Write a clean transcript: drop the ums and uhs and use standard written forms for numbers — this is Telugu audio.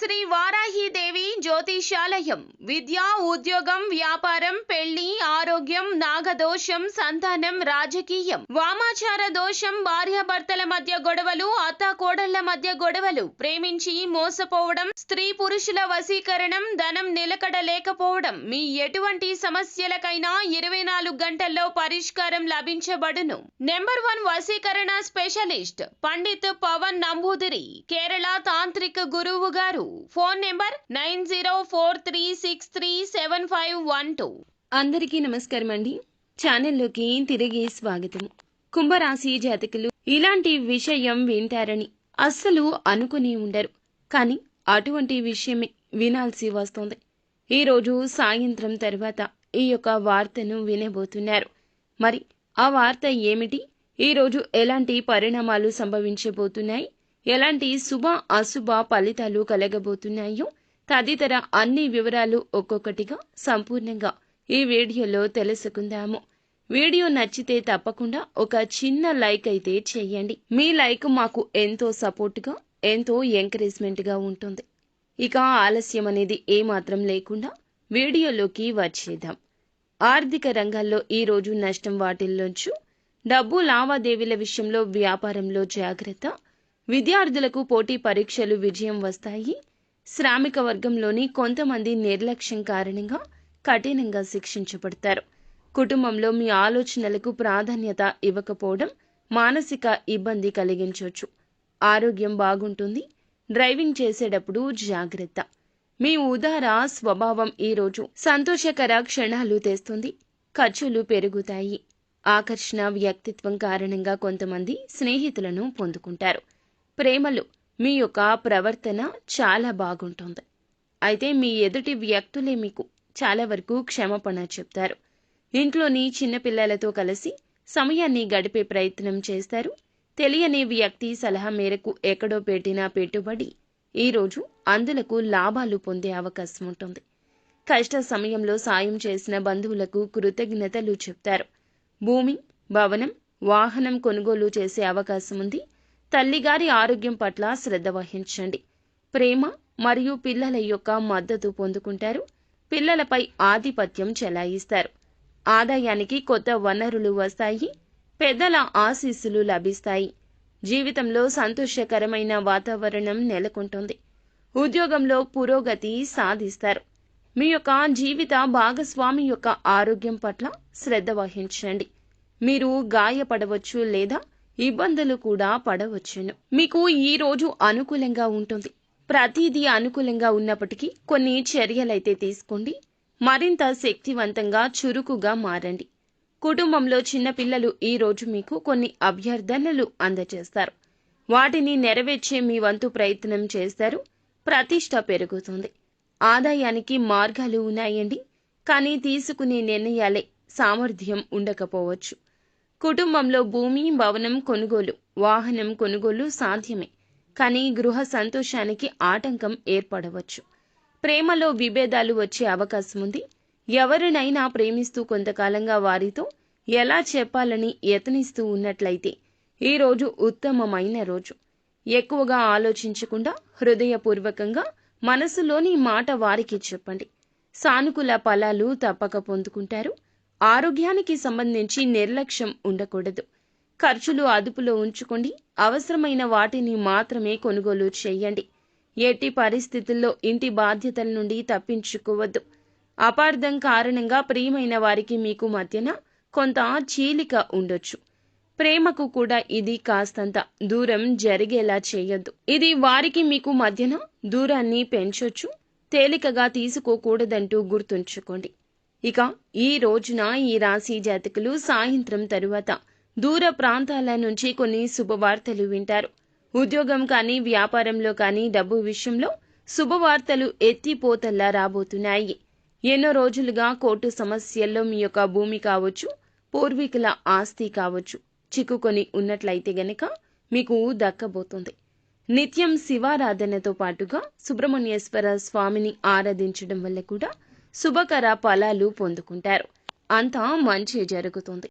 శ్రీ వారాహిదేవి జ్యోతిషాలయం విద్య, ఉద్యోగం, వ్యాపారం, పెళ్లి, ఆరోగ్యం, నాగదోషం, సంతానం, రాజకీయం, వామాచార దోషం, భార్యాభర్తల మధ్య గొడవలు, అత్తాకోడళ్ల మధ్య గొడవలు, ప్రేమించి మోసపోవడం, స్త్రీ పురుషుల వశీకరణం, ధనం నిలకడ లేకపోవడం, మీ ఎటువంటి సమస్యలకైనా 24 గంటల్లో పరిష్కారం లభించబడును. నెంబర్ 1 వశీకరణ స్పెషలిస్ట్ పండిత్ పవన్ నంబూదిరి, కేరళ తాంత్రిక గురువు గారు. Phone number 9043637512. అందరికీ నమస్కారం అండి. ఛానల్లోకి తిరిగి స్వాగతం. కుంభరాశి జాతకులు ఇలాంటి విషయం వింటారని అస్సలు అనుకుని ఉండరు, కానీ అటువంటి విషయమే వినాల్సి వస్తుంది. ఈరోజు సాయంత్రం తర్వాత ఈ యొక్క వార్తను వినబోతున్నారు. మరి ఆ వార్త ఏమిటి? ఈరోజు ఎలాంటి పరిణామాలు సంభవించబోతున్నాయి, ఎలాంటి శుభ అశుభ ఫలితాలు కలగబోతున్నాయో తదితర అన్ని వివరాలు ఒక్కొక్కటిగా సంపూర్ణంగా ఈ వీడియోలో తెలుసుకుందాము. వీడియో నచ్చితే తప్పకుండా ఒక చిన్న లైక్ అయితే చేయండి. మీ లైక్ మాకు ఎంతో సపోర్ట్గా, ఎంతో ఎంకరేజ్మెంట్గా ఉంటుంది. ఇక ఆలస్యం అనేది ఏమాత్రం లేకుండా వీడియోలోకి వచ్చేద్దాం. ఆర్థిక రంగాల్లో ఈరోజు నష్టం వాటిల్లోంచు, డబ్బు లావాదేవీల విషయంలో వ్యాపారంలో జాగ్రత్త, విద్యార్థులకు పోటీ పరీక్షలు విజయం వస్తాయి. శ్రామిక వర్గంలోని కొంతమంది నిర్లక్ష్యం కారణంగా కఠినంగా శిక్షించబడతారు. కుటుంబంలో మీ ఆలోచనలకు ప్రాధాన్యత ఇవ్వకపోవడం మానసిక ఇబ్బంది కలిగించవచ్చు. ఆరోగ్యం బాగుంటుంది. డ్రైవింగ్ చేసేటప్పుడు జాగ్రత్త. మీ ఉదార స్వభావం ఈరోజు సంతోషకర క్షణాలు తెస్తుంది. ఖర్చులు పెరుగుతాయి. ఆకర్షణ వ్యక్తిత్వం కారణంగా కొంతమంది స్నేహితులను పొందుకుంటారు. ప్రేమలో మీ యొక్క ప్రవర్తన చాలా బాగుంటుంది. అయితే మీ ఎదుటి వ్యక్తులే మీకు చాలా వరకు క్షమాపణ చెప్తారు. ఇంట్లోని చిన్నపిల్లలతో కలిసి సమయాన్ని గడిపే ప్రయత్నం చేస్తారు. తెలియని వ్యక్తి సలహా మేరకు ఎక్కడో పెట్టిన పెట్టుబడి ఈరోజు అందులకు లాభాలు పొందే అవకాశం ఉంటుంది. కష్ట సమయంలో సాయం చేసిన బంధువులకు కృతజ్ఞతలు చెప్తారు. భూమి, భవనం, వాహనం కొనుగోలు చేసే అవకాశం ఉంది. తల్లిగారి ఆరోగ్యం పట్ల శ్రద్ధ వహించండి. ప్రేమ మరియు పిల్లల యొక్క మద్దతు పొందుకుంటారు. పిల్లలపై ఆధిపత్యం చెలాయిస్తారు. ఆదాయానికి కొత్త వనరులు వస్తాయి. పెద్దల ఆశీస్సులు లభిస్తాయి. జీవితంలో సంతోషకరమైన వాతావరణం నెలకొంటుంది. ఉద్యోగంలో పురోగతి సాధిస్తారు. మీ యొక్క జీవిత భాగస్వామి యొక్క ఆరోగ్యం పట్ల శ్రద్ధ వహించండి. మీరు గాయపడవచ్చు లేదా ఇబ్బందులు కూడా పడవచ్చును. మీకు ఈ రోజు అనుకూలంగా ఉంటుంది. ప్రతిదీ అనుకూలంగా ఉన్నప్పటికీ కొన్ని చర్యలైతే తీసుకోండి. మరింత శక్తివంతంగా, చురుకుగా మారండి. కుటుంబంలో చిన్నపిల్లలు ఈ రోజు మీకు కొన్ని అభ్యర్థనలు అందజేస్తారు. వాటిని నెరవేర్చే మీ వంతు ప్రయత్నం చేస్తారు. ప్రతిష్ట పెరుగుతుంది. ఆదాయానికి మార్గాలు ఉన్నాయండి, కానీ తీసుకునే నిర్ణయాలే సామర్థ్యం ఉండకపోవచ్చు. కుటుంబంలో భూమి, భవనం కొనుగోలు, వాహనం కొనుగోలు సాధ్యమే, కానీ గృహ సంతోషానికి ఆటంకం ఏర్పడవచ్చు. ప్రేమలో విభేదాలు వచ్చే అవకాశం ఉంది. ఎవరినైనా ప్రేమిస్తూ కొంతకాలంగా వారితో ఎలా చెప్పాలని యత్నిస్తూ ఉన్నట్లయితే ఈరోజు ఉత్తమమైన రోజు. ఎక్కువగా ఆలోచించకుండా హృదయపూర్వకంగా మనసులోని మాట వారికి చెప్పండి. సానుకూల ఫలాలు తప్పక పొందుకుంటారు. ఆరోగ్యానికి సంబంధించి నిర్లక్ష్యం ఉండకూడదు. ఖర్చులు అదుపులో ఉంచుకోండి. అవసరమైన వాటిని మాత్రమే కొనుగోలు చేయండి. ఎట్టి పరిస్థితుల్లో ఇంటి బాధ్యతల నుండి తప్పించుకోవద్దు. అపార్థం కారణంగా ప్రియమైన వారికి మీకు మధ్యన కొంత చీలిక ఉండొచ్చు. ప్రేమకు కూడా ఇది కాస్తంత దూరం జరిగేలా చేయొద్దు. ఇది వారికి మీకు మధ్యన దూరాన్ని పెంచొచ్చు. తేలికగా తీసుకోకూడదంటూ గుర్తుంచుకోండి. ఇక ఈ రోజున ఈ రాశి జాతకులు సాయంత్రం తరువాత దూర ప్రాంతాల నుంచి కొన్ని శుభవార్తలు వింటారు. ఉద్యోగం కానీ, వ్యాపారంలో కానీ, డబ్బు విషయంలో శుభవార్తలు ఎత్తిపోతల్లా రాబోతున్నాయి. ఎన్నో రోజులుగా కోర్టు సమస్యల్లో మీ యొక్క భూమి కావచ్చు, పూర్వీకుల ఆస్తి కావచ్చు, చిక్కుకొని ఉన్నట్లయితే గనక మీకు దక్కబోతుంది. నిత్యం శివారాధనతో పాటుగా సుబ్రహ్మణ్యేశ్వర స్వామిని ఆరాధించడం వల్ల కూడా శుభకర ఫలాలు పొందుకుంటారు. అంతా మంచి జరుగుతుంది.